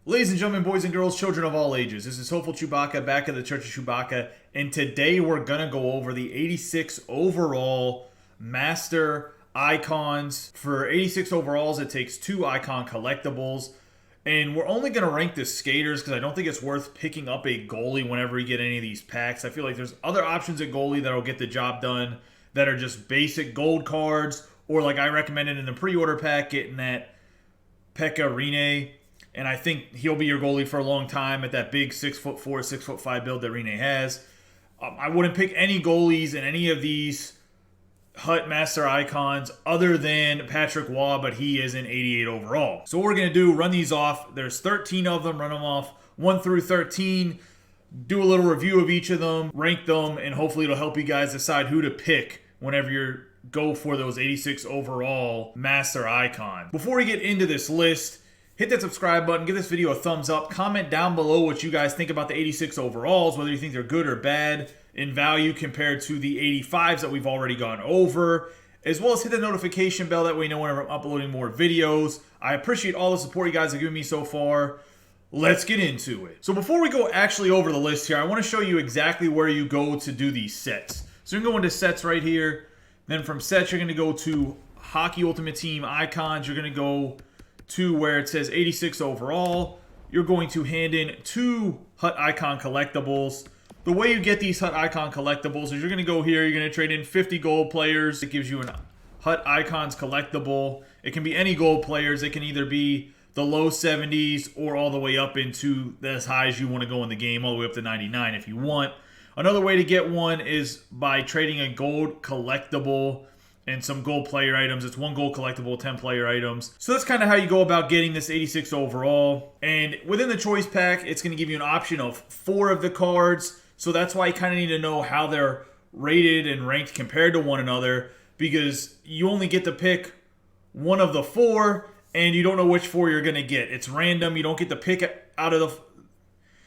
Ladies and gentlemen, boys and girls, children of all ages, this is Hopeful Chewbacca back at the Church of Chewbacca, and today we're going to go over the 86 overall Master Icons. For 86 overalls, it takes 2 Icon collectibles, and we're only going to rank the skaters because I don't think it's worth picking up a goalie whenever you get any of these packs. I feel like there's other options at goalie that'll get the job done that are just basic gold cards, or like I recommended in the pre-order pack, getting that Pekka Rinne. And I think he'll be your goalie for a long time at that big 6'4", 6'5" build that Rinne has. I wouldn't pick any goalies in any of these Hut Master Icons other than Patrick Waugh, but he is an 88 overall. So what we're going to do, run these off. There's 13 of them. Run them off 1 through 13. Do a little review of each of them, rank them, and hopefully it'll help you guys decide who to pick whenever you go for those 86 overall Master Icons. Before we get into this list, hit that subscribe button, give this video a thumbs up, comment down below what you guys think about the 86 overalls, whether you think they're good or bad in value compared to the 85s that we've already gone over, as well as hit the notification bell, that way you know whenever I'm uploading more videos. I appreciate all the support you guys have given me so far. Let's get into it. So before we go actually over the list here, I want to show you exactly where you go to do these sets. So you can go into sets right here, then from sets you're going to go to Hockey Ultimate Team Icons, you're going to go to where it says 86 overall. You're going to hand in 2 Hut Icon collectibles. The way you get these Hut Icon collectibles is you're going to go here, you're going to trade in 50 gold players. It gives you an Hut Icons collectible. It can be any gold players. It can either be the low 70s or all the way up into as high as you want to go in the game, all the way up to 99 if you want. Another way to get one is by trading a gold collectible and some gold player items. It's 1 gold collectible, 10 player items. So that's kind of how you go about getting this 86 overall. And within the choice pack, it's going to give you an option of 4 of the cards. So that's why you kind of need to know how they're rated and ranked compared to one another, because you only get to pick 1 of the 4 and you don't know which 4 you're going to get. It's random. You don't get to pick out of the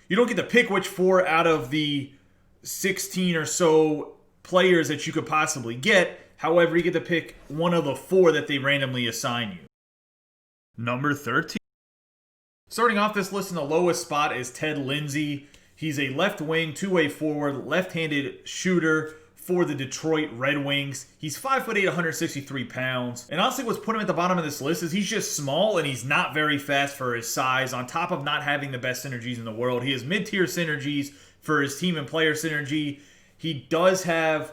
you don't get to pick which 4 out of the 16 or so players that you could possibly get. However, you get to pick 1 of the 4 that they randomly assign you. Number 13. Starting off this list in the lowest spot is Ted Lindsay. He's a left wing, two-way forward, left-handed shooter for the Detroit Red Wings. He's 5'8", 163 pounds. And honestly, what's put him at the bottom of this list is he's just small and he's not very fast for his size, on top of not having the best synergies in the world. He has mid-tier synergies for his team and player synergy. He does have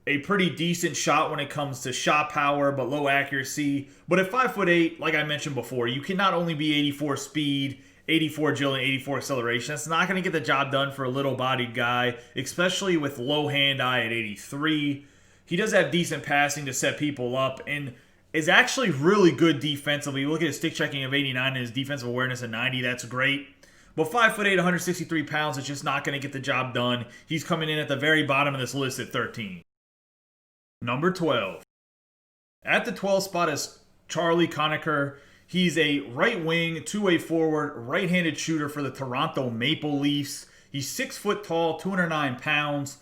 a pretty decent shot when it comes to shot power, but low accuracy. But at 5'8", like I mentioned before, you can not only be 84 speed, 84 agility, 84 acceleration. That's not going to get the job done for a little-bodied guy, especially with low hand-eye at 83. He does have decent passing to set people up, and is actually really good defensively. You look at his stick checking of 89 and his defensive awareness of 90. That's great. But 5'8", 163 pounds is just not going to get the job done. He's coming in at the very bottom of this list at 13. Number 12. At the 12 spot is Charlie Conacher. He's a right wing, two-way forward, right-handed shooter for the Toronto Maple Leafs. He's 6 foot tall, 209 pounds.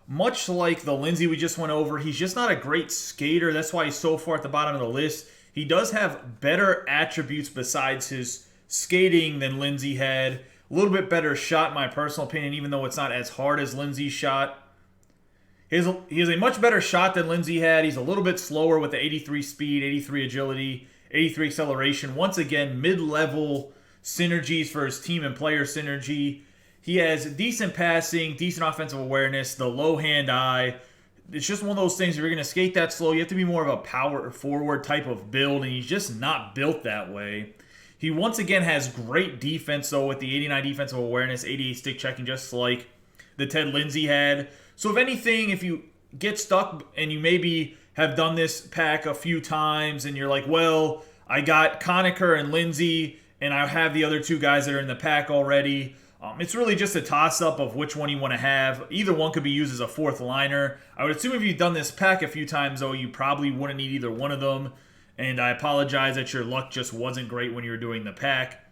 Much like the Lindsay we just went over, he's just not a great skater. That's why he's so far at the bottom of the list. He does have better attributes besides his skating than Lindsay had. A little bit better shot, in my personal opinion, even though it's not as hard as Lindsay's shot. He has a much better shot than Lindsay had. He's a little bit slower with the 83 speed, 83 agility, 83 acceleration. Once again, mid-level synergies for his team and player synergy. He has decent passing, decent offensive awareness, the low hand-eye. It's just one of those things, if you're going to skate that slow, you have to be more of a power forward type of build, and he's just not built that way. He once again has great defense, though, with the 89 defensive awareness, 88 stick checking, just like the Ted Lindsay had. So if anything, if you get stuck and you maybe have done this pack a few times and you're like, well, I got Conacher and Lindsay and I have the other 2 guys that are in the pack already, it's really just a toss-up of which one you want to have. Either one could be used as a 4th liner. I would assume if you've done this pack a few times, though, you probably wouldn't need either one of them. And I apologize that your luck just wasn't great when you were doing the pack.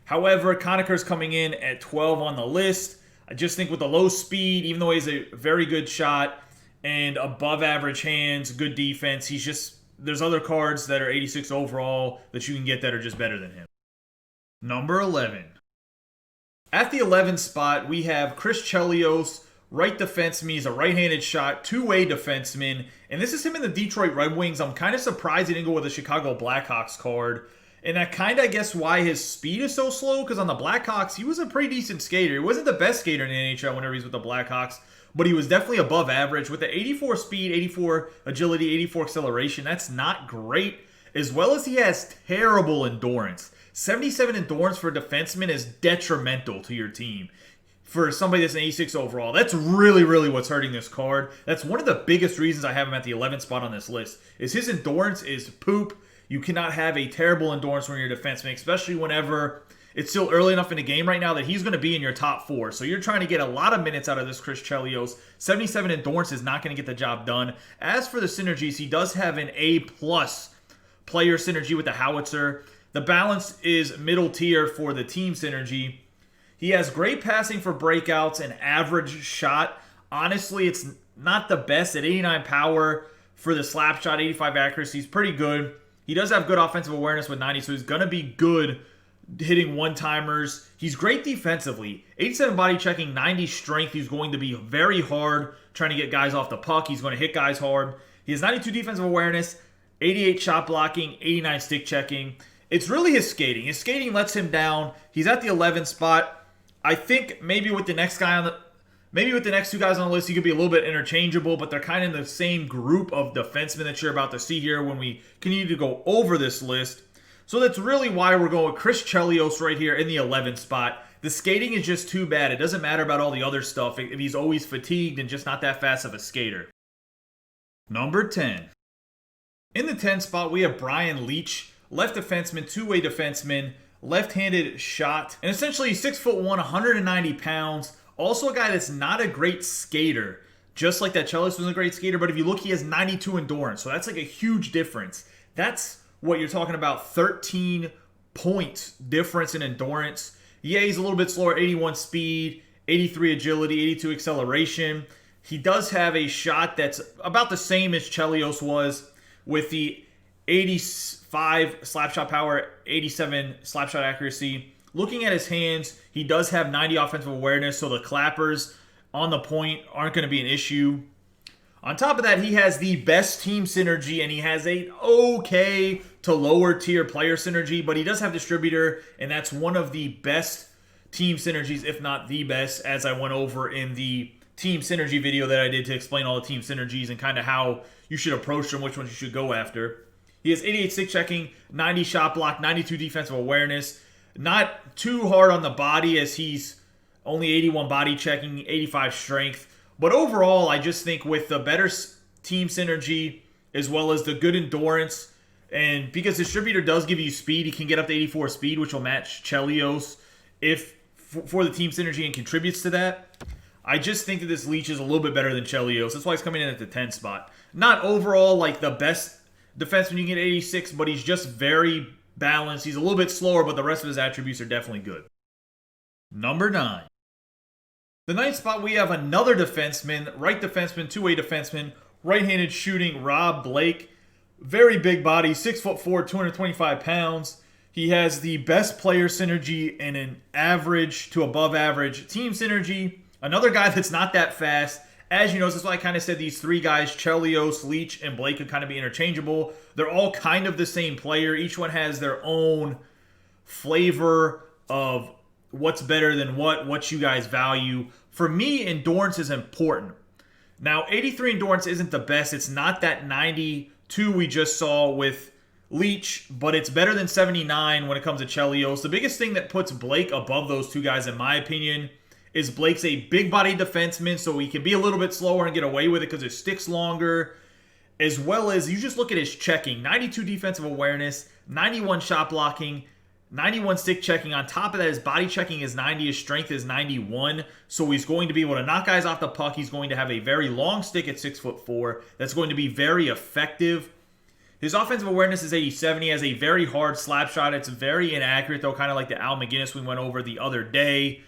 However, Conacher's coming in at 12 on the list. I just think with the low speed, even though he has a very good shot and above average hands, good defense, there's other cards that are 86 overall that you can get that are just better than him. Number 11. At the 11th spot, we have Chelios, right defenseman. He's a right-handed shot, two-way defenseman. And this is him in the Detroit Red Wings. I'm kind of surprised he didn't go with a Chicago Blackhawks card. And I kind of guess why his speed is so slow, because on the Blackhawks, he was a pretty decent skater. He wasn't the best skater in the NHL whenever he's with the Blackhawks, but he was definitely above average. With the 84 speed, 84 agility, 84 acceleration, that's not great. As well as he has terrible endurance. 77 endurance for a defenseman is detrimental to your team. For somebody that's an 86 overall, that's really, really what's hurting this card. That's one of the biggest reasons I have him at the 11th spot on this list, is his endurance is poop. You cannot have a terrible endurance when you're a defenseman, especially whenever it's still early enough in the game right now that he's going to be in your top 4. So you're trying to get a lot of minutes out of this Chelios. 77 endurance is not going to get the job done. As for the synergies, he does have an A-plus player synergy with the howitzer. The balance is middle tier for the team synergy. He has great passing for breakouts and average shot. Honestly, it's not the best at 89 power for the slap shot, 85 accuracy. He's pretty good. He does have good offensive awareness with 90, so he's going to be good hitting one-timers. He's great defensively. 87 body checking, 90 strength. He's going to be very hard trying to get guys off the puck. He's going to hit guys hard. He has 92 defensive awareness, 88 shot blocking, 89 stick checking. It's really his skating. His skating lets him down. He's at the 11th spot. I think maybe with the next guy on the Maybe with the next two guys on the list, he could be a little bit interchangeable, but they're kind of in the same group of defensemen that you're about to see here when we continue to go over this list. So that's really why we're going with Chelios right here in the 11th spot. The skating is just too bad. It doesn't matter about all the other stuff if he's always fatigued and just not that fast of a skater. Number 10. In the 10th spot, we have Brian Leech, left defenseman, two-way defenseman, left-handed shot, and essentially 6'1", 190 pounds. Also a guy that's not a great skater, just like that Chelios was a great skater, but if you look, he has 92 endurance, so that's like a huge difference. That's what you're talking about, 13 points difference in endurance. Yeah, he's a little bit slower, 81 speed, 83 agility, 82 acceleration. He does have a shot that's about the same as Chelios was, with the 85 slapshot power, 87 slapshot accuracy. Looking at his hands, he does have 90 offensive awareness, so the clappers on the point aren't going to be an issue. On top of that, he has the best team synergy, and he has a okay to lower tier player synergy, but he does have distributor, and that's one of the best team synergies, if not the best, as I went over in the team synergy video that I did to explain all the team synergies and kind of how you should approach them, which ones you should go after. He has 88 stick checking, 90 shot block, 92 defensive awareness. Not too hard on the body as he's only 81 body checking, 85 strength. But overall, I just think with the better team synergy as well as the good endurance, and because distributor does give you speed, he can get up to 84 speed, which will match Chelios if for the team synergy and contributes to that. I just think that this Leech is a little bit better than Chelios. That's why he's coming in at the 10th spot. Not overall like the best defenseman you can get 86, but he's just very balanced. He's a little bit slower, but the rest of his attributes are definitely good. Number 9. The 9th spot, we have another defenseman, right defenseman, two-way defenseman, right-handed shooting, Rob Blake. Very big body, 6'4", 225 pounds. He has the best player synergy and an average to above average team synergy. Another guy that's not that fast. As you know, this is why I kind of said these three guys, Chelios, Leech, and Blake, could kind of be interchangeable. They're all kind of the same player. Each one has their own flavor of what's better than what you guys value. For me, endurance is important. Now, 83 endurance isn't the best. It's not that 92 we just saw with Leech, but it's better than 79 when it comes to Chelios. The biggest thing that puts Blake above those two guys, in my opinion, is Blake's a big-body defenseman, so he can be a little bit slower and get away with it because it sticks longer. As well as, you just look at his checking. 92 defensive awareness, 91 shot blocking, 91 stick checking. On top of that, his body checking is 90, his strength is 91. So he's going to be able to knock guys off the puck. He's going to have a very long stick at 6'4". That's going to be very effective. His offensive awareness is 87. He has a very hard slap shot. It's very inaccurate, though, kind of like the Al McGinnis we went over the other day.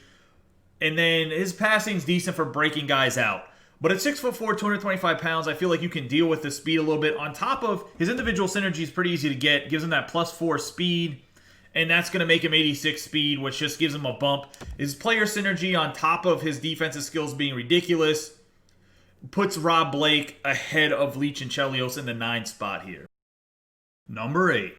And then his passing's decent for breaking guys out. But at 6'4", 225 pounds, I feel like you can deal with the speed a little bit. On top of his individual synergy is pretty easy to get. Gives him that +4 speed. and that's going to make him 86 speed, which just gives him a bump. His player synergy on top of his defensive skills being ridiculous puts Rob Blake ahead of Leech and Chelios in the 9 spot here. Number 8.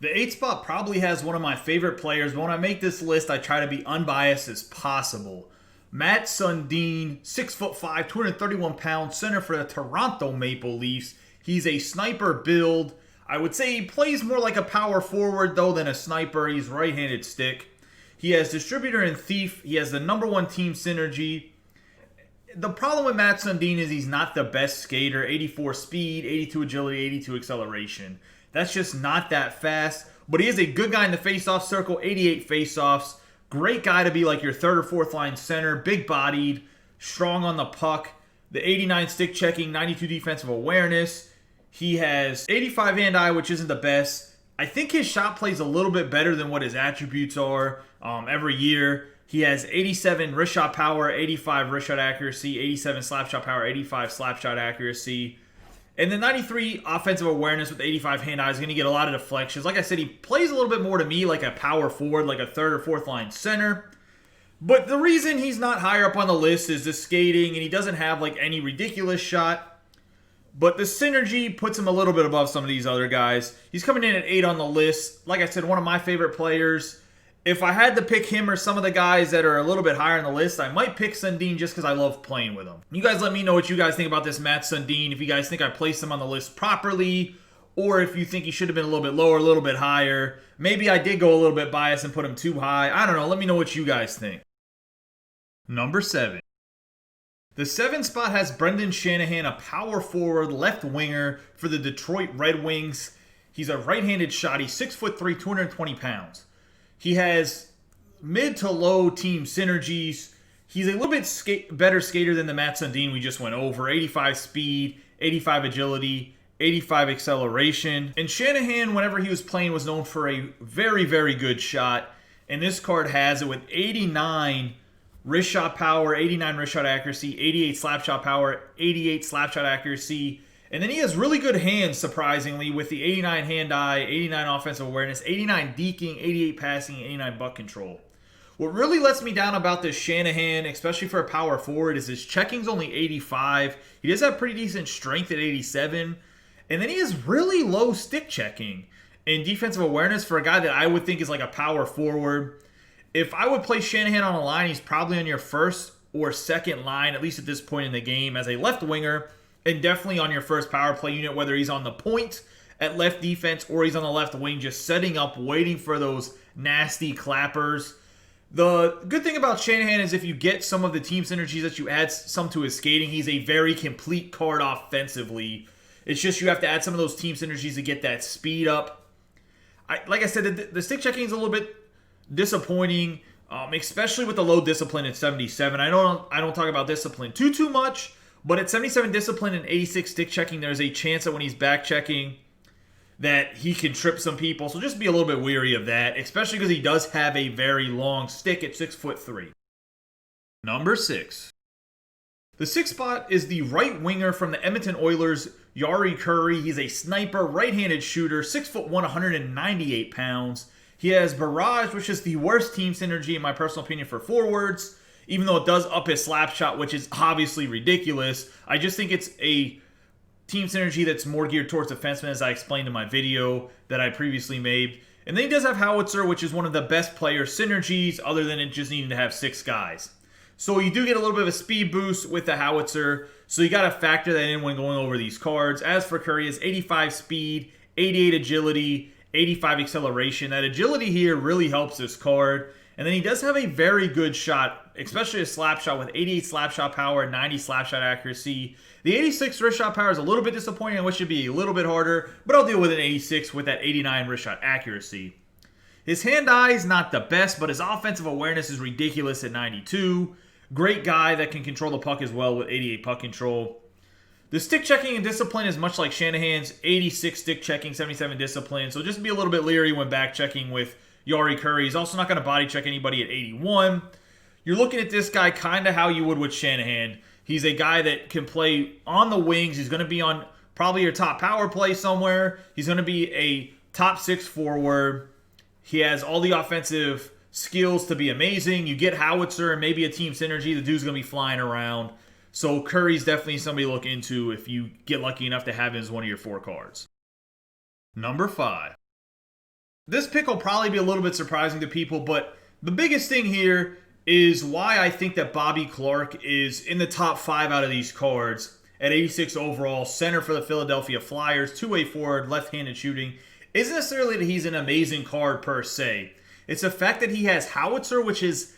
The 8 spot probably has one of my favorite players, but when I make this list, I try to be unbiased as possible. Matt Sundin, 6'5", 231 pounds, center for the Toronto Maple Leafs. He's a sniper build. I would say he plays more like a power forward, though, than a sniper. He's right-handed stick. He has distributor and thief. He has the #1 team synergy. The problem with Matt Sundin is he's not the best skater. 84 speed, 82 agility, 82 acceleration. That's just not that fast. But he is a good guy in the face-off circle, 88 face-offs. Great guy to be like your 3rd or 4th line center. Big-bodied, strong on the puck. The 89 stick checking, 92 defensive awareness. He has 85 hand-eye, which isn't the best. I think his shot play is a little bit better than what his attributes are every year. He has 87 wrist shot power, 85 wrist shot accuracy, 87 slap shot power, 85 slap shot accuracy. And the 93 offensive awareness with 85 hand-eye is going to get a lot of deflections. Like I said, he plays a little bit more to me like a power forward, like a 3rd or 4th line center. But the reason he's not higher up on the list is the skating, and he doesn't have like any ridiculous shot. But the synergy puts him a little bit above some of these other guys. He's coming in at 8 on the list. Like I said, one of my favorite players. If I had to pick him or some of the guys that are a little bit higher on the list, I might pick Sundin just because I love playing with him. You guys let me know what you guys think about this Matt Sundin. If you guys think I placed him on the list properly, or if you think he should have been a little bit lower, a little bit higher. Maybe I did go a little bit biased and put him too high. I don't know. Let me know what you guys think. Number 7. The 7 spot has Brendan Shanahan, a power forward, left winger for the Detroit Red Wings. He's a right-handed shot. He's 6'3", 220 pounds. He has mid to low team synergies. He's a little bit better skater than the Matt Sundin we just went over. 85 speed, 85 agility, 85 acceleration. And Shanahan, whenever he was playing, was known for a very, very good shot. And this card has it with 89 wrist shot power, 89 wrist shot accuracy, 88 slap shot power, 88 slap shot accuracy. And then he has really good hands, surprisingly, with the 89 hand-eye, 89 offensive awareness, 89 deking, 88 passing, and 89 butt control. What really lets me down about this Shanahan, especially for a power forward, is his checking's only 85. He does have pretty decent strength at 87. And then he has really low stick checking and defensive awareness for a guy that I would think is like a power forward. If I would place Shanahan on a line, he's probably on your 1st or 2nd line, at least at this point in the game, as a left winger. And definitely on your first power play unit, whether he's on the point at left defense or he's on the left wing, just setting up, waiting for those nasty clappers. The good thing about Shanahan is if you get some of the team synergies that you add some to his skating, he's a very complete card offensively. It's just you have to add some of those team synergies to get that speed up. Like I said, the stick checking is a little bit disappointing, especially with the low discipline at 77. I don't talk about discipline too much. But at 77 discipline and 86 stick checking, there's a chance that when he's back checking that he can trip some people. So just be a little bit weary of that, especially because he does have a very long stick at 6'3". Number 6. The 6th spot is the right winger from the Edmonton Oilers, Yori Curry. He's a sniper, right-handed shooter, 6'1", 198 pounds. He has Barrage, which is the worst team synergy in my personal opinion for forwards. Even though it does up his slap shot, which is obviously ridiculous. I just think it's a team synergy that's more geared towards defensemen, as I explained in my video that I previously made. And then he does have Howitzer, which is one of the best player synergies, other than it just needing to have 6 guys. So you do get a little bit of a speed boost with the Howitzer, so you got to factor that in when going over these cards. As for Curry, is 85 speed, 88 agility, 85 acceleration. That agility here really helps this card. And then he does have a very good shot, especially a slap shot with 88 slap shot power, 90 slap shot accuracy. The 86 wrist shot power is a little bit disappointing. I wish it'd be a little bit harder, but I'll deal with an 86 with that 89 wrist shot accuracy. His hand-eye is not the best, but his offensive awareness is ridiculous at 92. Great guy that can control the puck as well with 88 puck control. The stick checking and discipline is much like Shanahan's, 86 stick checking, 77 discipline. So just be a little bit leery when back checking with Yori Curry. He's also not going to body check anybody at 81. You're looking at this guy kind of how you would with Shanahan. He's a guy that can play on the wings. He's going to be on probably your top power play somewhere. He's going to be a top 6 forward. He has all the offensive skills to be amazing. You get Howitzer and maybe a team synergy. The dude's going to be flying around. So Curry's definitely somebody to look into if you get lucky enough to have him as one of your 4 cards. Number 5. This pick will probably be a little bit surprising to people, but the biggest thing here is why I think that Bobby Clarke is in the top 5 out of these cards at 86 overall, center for the Philadelphia Flyers, two-way forward, left-handed shooting. Isn't necessarily that he's an amazing card per se. It's the fact that he has Howitzer, which is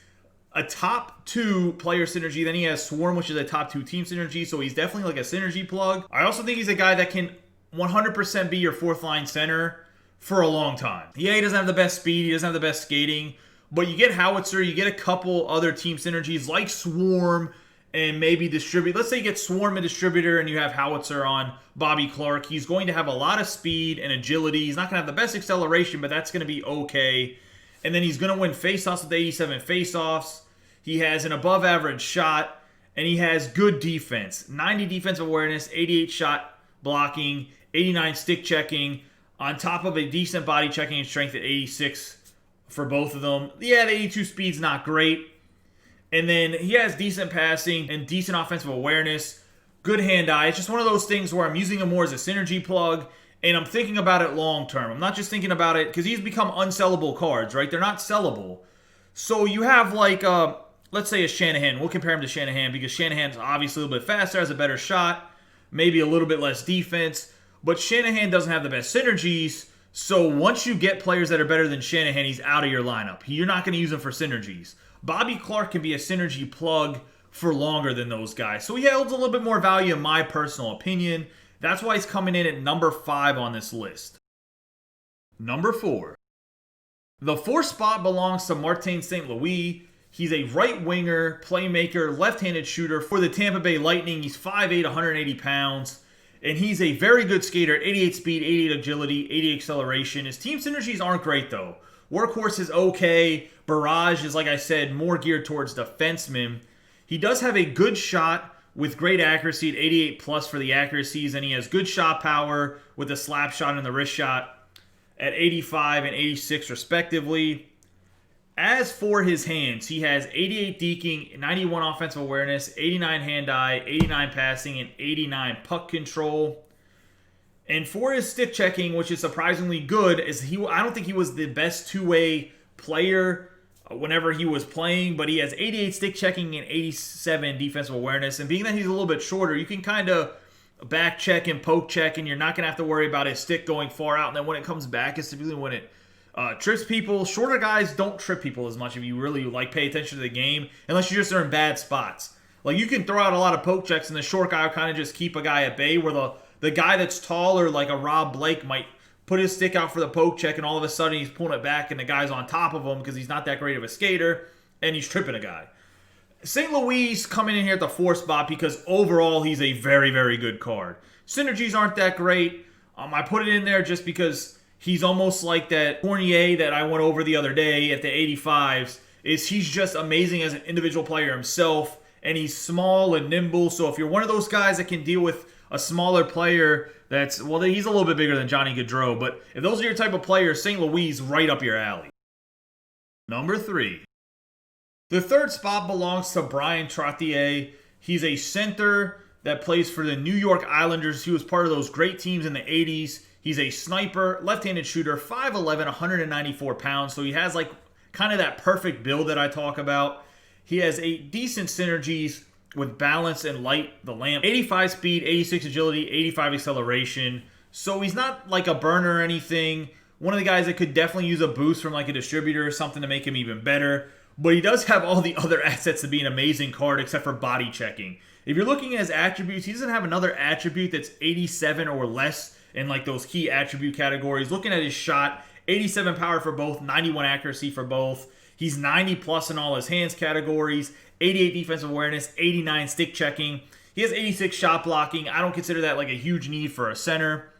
a top 2 player synergy. Then he has Swarm, which is a top 2 team synergy. So he's definitely like a synergy plug. I also think he's a guy that can 100% be your 4th line center for a long time. Yeah, he doesn't have the best speed. He doesn't have the best skating. But you get Howitzer. You get a couple other team synergies like Swarm and maybe Distribute. Let's say you get Swarm and Distributor and you have Howitzer on Bobby Clarke. He's going to have a lot of speed and agility. He's not going to have the best acceleration, but that's going to be okay. And then he's going to win faceoffs with 87 faceoffs. He has an above-average shot, and he has good defense. 90 defensive awareness, 88 shot blocking, 89 stick checking, on top of a decent body checking and strength at 86 for both of them. Yeah, the 82 speed's not great. And then he has decent passing and decent offensive awareness, good hand-eye. It's just one of those things where I'm using him more as a synergy plug, and I'm thinking about it long-term. I'm not just thinking about it because he's become unsellable cards, right? They're not sellable. So you have like, let's say a Shanahan. We'll compare him to Shanahan because Shanahan's obviously a little bit faster, has a better shot, maybe a little bit less defense. But Shanahan doesn't have the best synergies. So once you get players that are better than Shanahan, he's out of your lineup. You're not going to use him for synergies. Bobby Clarke can be a synergy plug for longer than those guys. So he holds a little bit more value in my personal opinion. That's why he's coming in at number 5 on this list. Number 4. The 4th spot belongs to Martin St. Louis. He's a right winger, playmaker, left-handed shooter for the Tampa Bay Lightning. He's 5'8", 180 pounds. And he's a very good skater, 88 speed, 88 agility, 80 acceleration. His team synergies aren't great, though. Workhorse is okay. Barrage is, like I said, more geared towards defensemen. He does have a good shot with great accuracy at 88 plus for the accuracies, and he has good shot power with the slap shot and the wrist shot at 85 and 86 respectively. As for his hands, he has 88 deking, 91 offensive awareness, 89 hand-eye, 89 passing, and 89 puck control. And for his stick checking, which is surprisingly good, I don't think he was the best two-way player whenever he was playing, but he has 88 stick checking and 87 defensive awareness. And being that he's a little bit shorter, you can kind of back check and poke check, and you're not going to have to worry about his stick going far out. And then when it comes back, it's typically when it trips people. Shorter guys don't trip people as much if you really pay attention to the game, unless you just are in bad spots. Like, you can throw out a lot of poke checks, and the short guy will kind of just keep a guy at bay, where the guy that's taller, like a Rob Blake, might put his stick out for the poke check, and all of a sudden he's pulling it back, and the guy's on top of him because he's not that great of a skater, and he's tripping a guy. St. Louis coming in here at the 4th spot because overall he's a very, very good card. Synergies aren't that great. I put it in there just because he's almost like that Fournier that I went over the other day at the 85s. He's just amazing as an individual player himself, and he's small and nimble. So if you're one of those guys that can deal with a smaller player he's a little bit bigger than Johnny Gaudreau, but if those are your type of players, St. Louis is right up your alley. Number 3. The 3rd spot belongs to Bryan Trottier. He's a center that plays for the New York Islanders. He was part of those great teams in the 80s. He's a sniper, left-handed shooter, 5'11", 194 pounds. So he has like kind of that perfect build that I talk about. He has a decent synergies with balance and light, the lamp. 85 speed, 86 agility, 85 acceleration. So he's not like a burner or anything. One of the guys that could definitely use a boost from like a distributor or something to make him even better. But he does have all the other assets to be an amazing card except for body checking. If you're looking at his attributes, he doesn't have another attribute that's 87 or less in like those key attribute categories. Looking at his shot, 87 power for both, 91 accuracy for both. He's 90 plus in all his hands categories, 88 defensive awareness, 89 stick checking. He has 86 shot blocking. I don't consider that like a huge need for a center.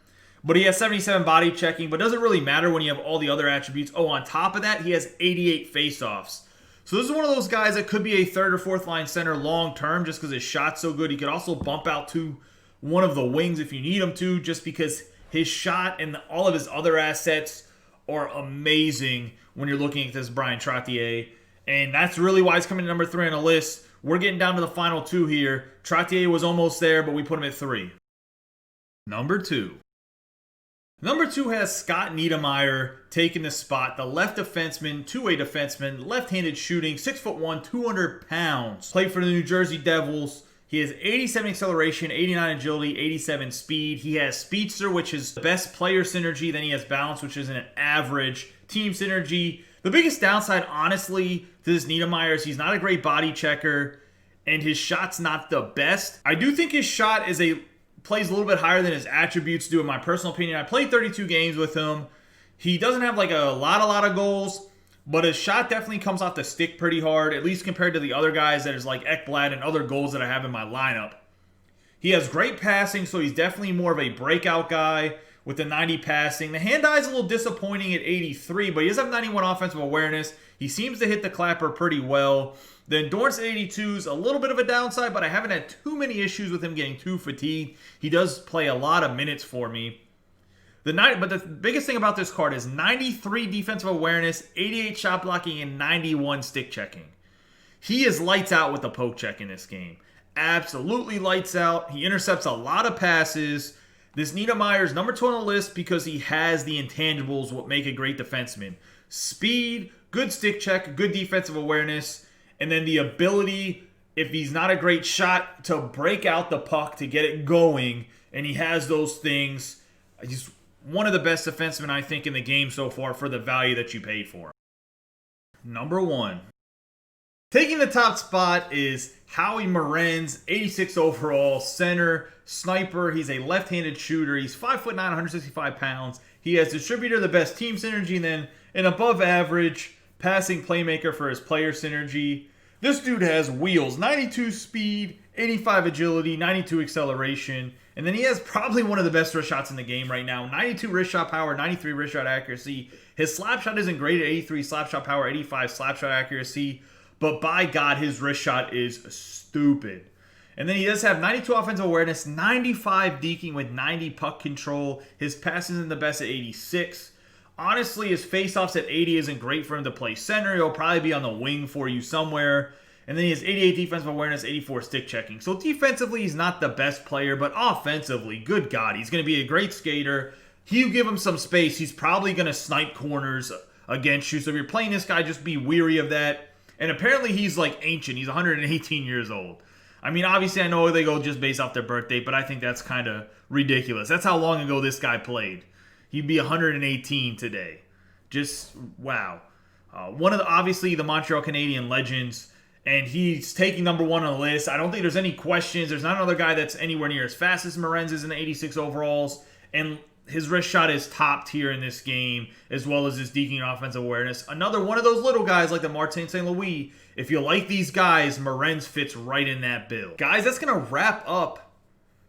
But he has 77 body checking, but doesn't really matter when you have all the other attributes. Oh, on top of that, he has 88 faceoffs. So this is one of those guys that could be a 3rd or 4th line center long term just because his shot's so good. He could also bump out to one of the wings if you need him to, just because his shot and all of his other assets are amazing when you're looking at this Bryan Trottier. And that's really why he's coming to number 3 on the list. We're getting down to the final 2 here. Trottier was almost there, but we put him at 3. Number 2. Number 2 has Scott Niedermayer taking the spot. The left defenseman, two-way defenseman, left-handed shooting, 6'1", 200 pounds. Played for the New Jersey Devils. He has 87 acceleration, 89 agility, 87 speed. He has speedster, which is the best player synergy. Then he has balance, which is an average team synergy. The biggest downside, honestly, to this Niedermayer is he's not a great body checker, and his shot's not the best. I do think his shot plays a little bit higher than his attributes do, in my personal opinion. I played 32 games with him. He doesn't have like a lot of goals, but his shot definitely comes off the stick pretty hard, at least compared to the other guys that is like Ekblad and other goals that I have in my lineup. He has great passing, so he's definitely more of a breakout guy with the 90 passing. The hand-eye is a little disappointing at 83, but he does have 91 offensive awareness. He seems to hit the clapper pretty well. The endurance at 82 is a little bit of a downside, but I haven't had too many issues with him getting too fatigued. He does play a lot of minutes for me. But the biggest thing about this card is 93 defensive awareness, 88 shot blocking, and 91 stick checking. He is lights out with the poke check in this game. Absolutely lights out. He intercepts a lot of passes. This Niedermayer is number 2 on the list because he has the intangibles what make a great defenseman. Speed, good stick check, good defensive awareness, and then the ability, if he's not a great shot, to break out the puck, to get it going, and he has those things. He's one of the best defensemen, I think, in the game so far for the value that you paid for. Number 1. Taking the top spot is Howie Morenz, 86 overall, center, sniper. He's a left-handed shooter. He's 5'9", 165 pounds. He has distributor, the best team synergy, and then an above-average passing playmaker for his player synergy. This dude has wheels, 92 speed, 85 agility, 92 acceleration, and then he has probably one of the best wrist shots in the game right now. 92 wrist shot power, 93 wrist shot accuracy. His slap shot isn't great at 83 slap shot power, 85 slap shot accuracy, but by God, his wrist shot is stupid. And then he does have 92 offensive awareness, 95 deking with 90 puck control. His passing isn't the best at 86. Honestly, his faceoffs at 80 isn't great for him to play center. He'll probably be on the wing for you somewhere. And then he has 88 defensive awareness, 84 stick checking. So defensively, he's not the best player, but offensively, good God, he's going to be a great skater. You give him some space, he's probably going to snipe corners against you. So if you're playing this guy, just be weary of that. And apparently he's like ancient. He's 118 years old. I mean, obviously I know they go just based off their birth date, but I think that's kind of ridiculous. That's how long ago this guy played. He'd be 118 today. Just, wow. One of obviously the Montreal Canadian legends, and he's taking number 1 on the list. I don't think there's any questions. There's not another guy that's anywhere near as fast as Morenz is in the 86 overalls, and his wrist shot is top tier in this game, as well as his deking and offensive awareness. Another one of those little guys like the Martin St. Louis. If you like these guys, Morenz fits right in that bill. Guys, that's going to wrap up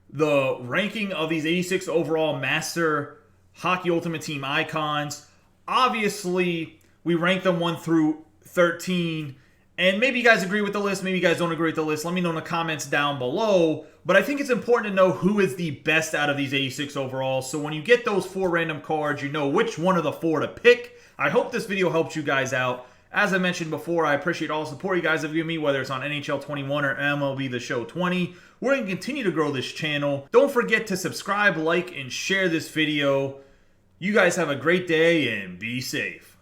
the ranking of these 86 overall Master Hockey Ultimate Team icons. Obviously, we ranked them 1 through 13. And maybe you guys agree with the list, maybe you guys don't agree with the list. Let me know in the comments down below. But I think it's important to know who is the best out of these 86 overalls. So when you get those 4 random cards, you know which one of the 4 to pick. I hope this video helped you guys out. As I mentioned before, I appreciate all the support you guys have given me, whether it's on NHL 21 or MLB The Show 20. We're going to continue to grow this channel. Don't forget to subscribe, like, and share this video. You guys have a great day and be safe.